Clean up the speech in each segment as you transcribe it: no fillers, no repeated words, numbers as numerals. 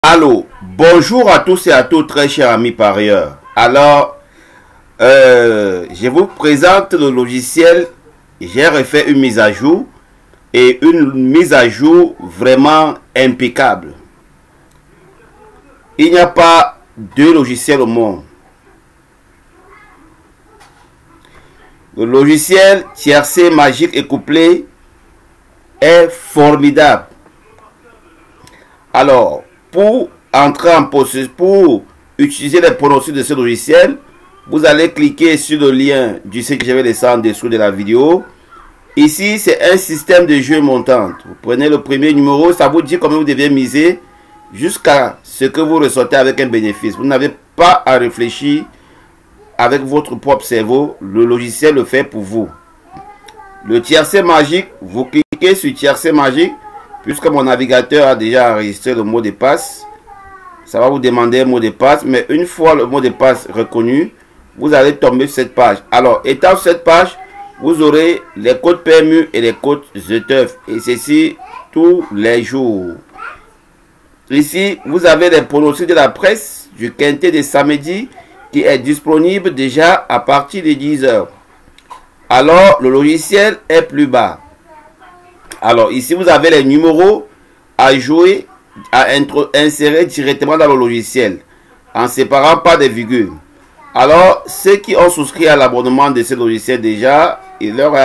Allô, bonjour à tous et à toutes, très chers amis parieurs. Alors, je vous présente le logiciel. J'ai refait une mise à jour et une mise à jour vraiment impeccable. Il n'y a pas deux logiciels au monde. Le logiciel tiercé magique et couplé est formidable. Alors, pour entrer en possession, pour utiliser les pronostics de ce logiciel, vous allez cliquer sur le lien du site que je vais laisser en dessous de la vidéo. Ici, c'est un système de jeu montante. Vous prenez le premier numéro, ça vous dit combien vous devez miser jusqu'à ce que vous ressortez avec un bénéfice. Vous n'avez pas à réfléchir avec votre propre cerveau. Le logiciel le fait pour vous. Le tiercé magique, vous cliquez sur tiercé magique. Puisque mon navigateur a déjà enregistré le mot de passe, ça va vous demander un mot de passe. Mais une fois le mot de passe reconnu, vous allez tomber sur cette page. Alors, étant sur cette page, vous aurez les codes PMU et les codes ZETEF. Et ceci tous les jours. Ici, vous avez les pronostics de la presse du quintet de samedi qui est disponible déjà à partir de 10 h. Alors, le logiciel est plus bas. Alors, ici, vous avez les numéros à jouer, à insérer directement dans le logiciel, en séparant pas des virgules. Alors, ceux qui ont souscrit à l'abonnement de ce logiciel déjà, je leur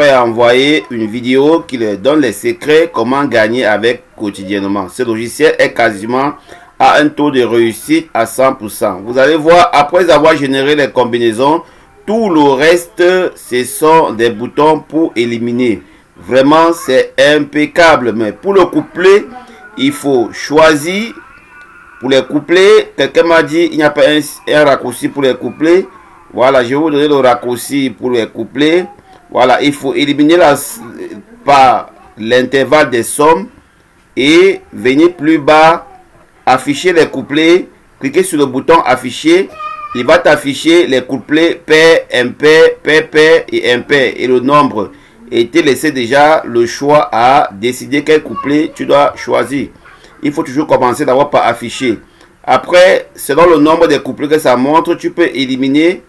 ai envoyé une vidéo qui leur donne les secrets, comment gagner avec quotidiennement. Ce logiciel est quasiment à un taux de réussite à 100%. Vous allez voir, après avoir généré les combinaisons, tout le reste, ce sont des boutons pour éliminer. Vraiment, c'est impeccable. Mais pour le couplet, il faut choisir. Pour les couplets, quelqu'un m'a dit il n'y a pas un raccourci pour les couplets. Voilà, je vais vous donner le raccourci pour les couplets. Voilà, il faut éliminer par l'intervalle des sommes. Et venir plus bas, afficher les couplets. Cliquez sur le bouton afficher. Il va t'afficher les couplets pair, impair, pair et impair et le nombre. Et te laisser déjà le choix à décider quel couplet tu dois choisir. Il faut toujours commencer d'abord par afficher. Après, selon le nombre de couplets que ça montre, tu peux éliminer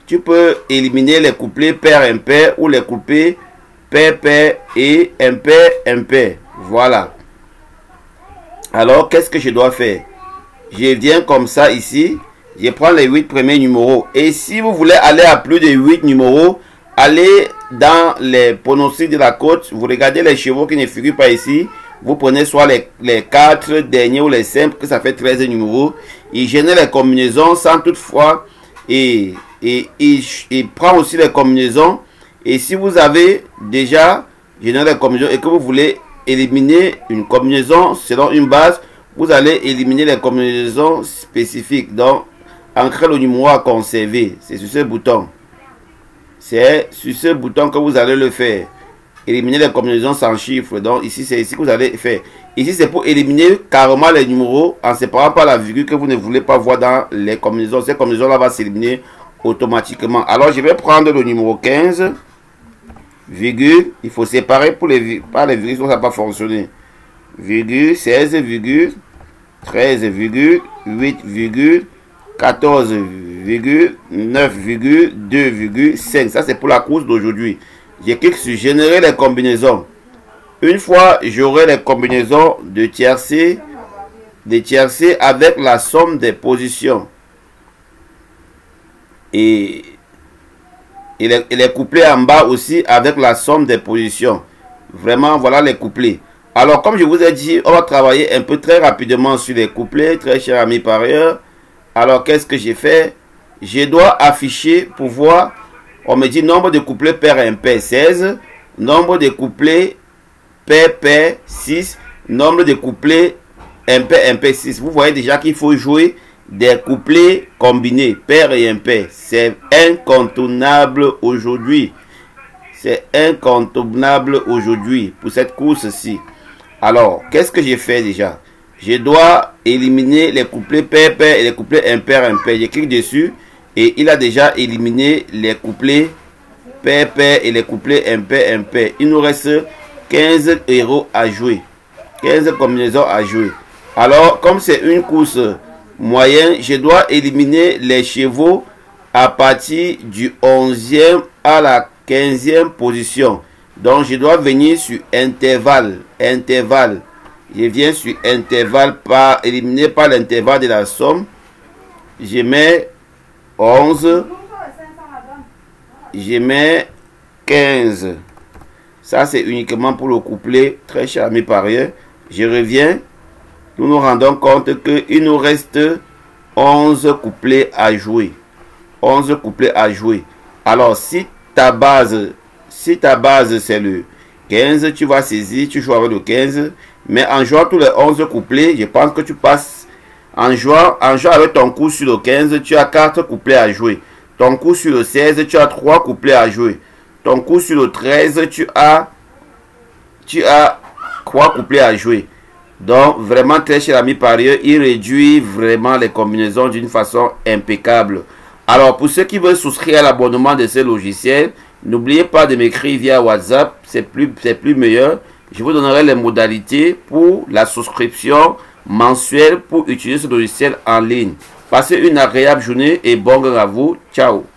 les couplets pair, impair ou les couplets pair et impair. Voilà. Alors, qu'est-ce que je dois faire? Je viens comme ça ici. Je prends les 8 premiers numéros. Et si vous voulez aller à plus de 8 numéros, allez dans les pronostics de la cote. Vous regardez les chevaux qui ne figurent pas ici. Vous prenez soit les 4 derniers ou les 5, que ça fait 13 numéros. Il génère les combinaisons sans toutefois. Et il prend aussi les combinaisons. Et si vous avez déjà généré les combinaisons et que vous voulez éliminer une combinaison selon une base, vous allez éliminer les combinaisons spécifiques. Donc, ancrer le numéro à conserver, c'est sur ce bouton. C'est sur ce bouton que vous allez le faire. Éliminer les combinaisons sans chiffres. Donc ici, c'est ici que vous allez faire. Ici, c'est pour éliminer carrément les numéros en séparant par la virgule que vous ne voulez pas voir dans les combinaisons. Ces combinaisons-là vont s'éliminer automatiquement. Alors, je vais prendre le numéro 15, virgule. Il faut séparer par les virgules, sinon ça ne va pas fonctionner. Virgule, 16, virgule, 13, virgule, 8, virgule, 14, 9, 2, 5. Ça, c'est pour la course d'aujourd'hui. Je clique sur générer les combinaisons. Une fois, j'aurai les combinaisons de tiercé avec la somme des positions. Et les couplets en bas aussi avec la somme des positions. Vraiment, voilà les couplets. Alors, comme je vous ai dit, on va travailler un peu très rapidement sur les couplets, très chers amis parieurs. Alors, qu'est-ce que j'ai fait? Je dois afficher pour voir. On me dit nombre de couplets pair et impair 16. Nombre de couplets pair 6. Nombre de couplets impair 6. Vous voyez déjà qu'il faut jouer des couplets combinés, pair et impair. C'est incontournable aujourd'hui. C'est incontournable aujourd'hui pour cette course-ci. Alors, qu'est-ce que j'ai fait déjà? Je dois éliminer les couplets pair et les couplets impair. Je clique dessus et il a déjà éliminé les couplets pair et les couplets impair. Il nous reste 15 € à jouer. 15 combinaisons à jouer. Alors, comme c'est une course moyenne, je dois éliminer les chevaux à partir du 11e à la 15e position. Donc, je dois venir sur intervalle. Intervalle. Je viens sur intervalle par éliminé par l'intervalle de la somme. Je mets 11. Je mets 15. Ça, c'est uniquement pour le couplet. Très cher ami parieur. Je reviens. Nous nous rendons compte qu'il nous reste 11 couplets à jouer. 11 couplets à jouer. Alors, si ta base c'est le 15, tu vas saisir, tu joues avec le 15. Mais en jouant tous les 11 couplets, je pense que tu passes. En jouant avec ton coup sur le 15, tu as 4 couplets à jouer. Ton coup sur le 16, tu as 3 couplets à jouer. Ton coup sur le 13, tu as 3 couplets à jouer. Donc, vraiment, très cher ami parieur, il réduit vraiment les combinaisons d'une façon impeccable. Alors, pour ceux qui veulent souscrire à l'abonnement de ces logiciels, n'oubliez pas de m'écrire via WhatsApp, c'est plus meilleur. Je vous donnerai les modalités pour la souscription mensuelle pour utiliser ce logiciel en ligne. Passez une agréable journée et bon gain à vous. Ciao.